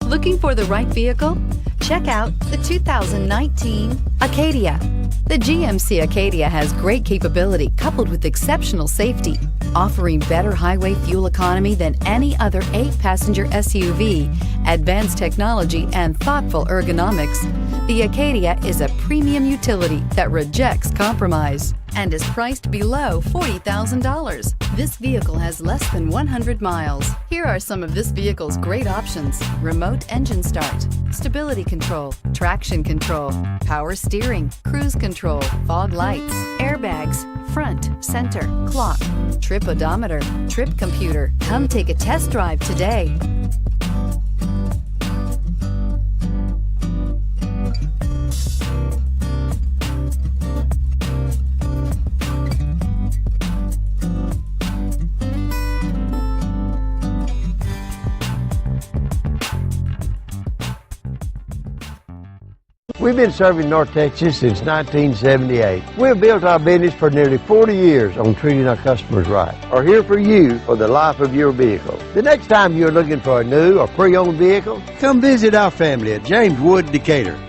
Looking for the right vehicle? Check out the 2019 Acadia. The GMC Acadia has great capability coupled with exceptional safety, offering better highway fuel economy than any other 8-passenger SUV, advanced technology, and thoughtful ergonomics. The Acadia is a premium utility that rejects compromise and is priced below $40,000. This vehicle has less than 100 miles. Here are some of this vehicle's great options: remote engine start, stability control, traction control, power steering, cruise control, fog lights, airbags, front, center, clock, trip odometer, trip computer. Come take a test drive today. We've been serving North Texas since 1978. We've built our business for nearly 40 years on treating our customers right. Are here for you for the life of your vehicle. The next time you're looking for a new or pre-owned vehicle, come visit our family at James Wood Decatur.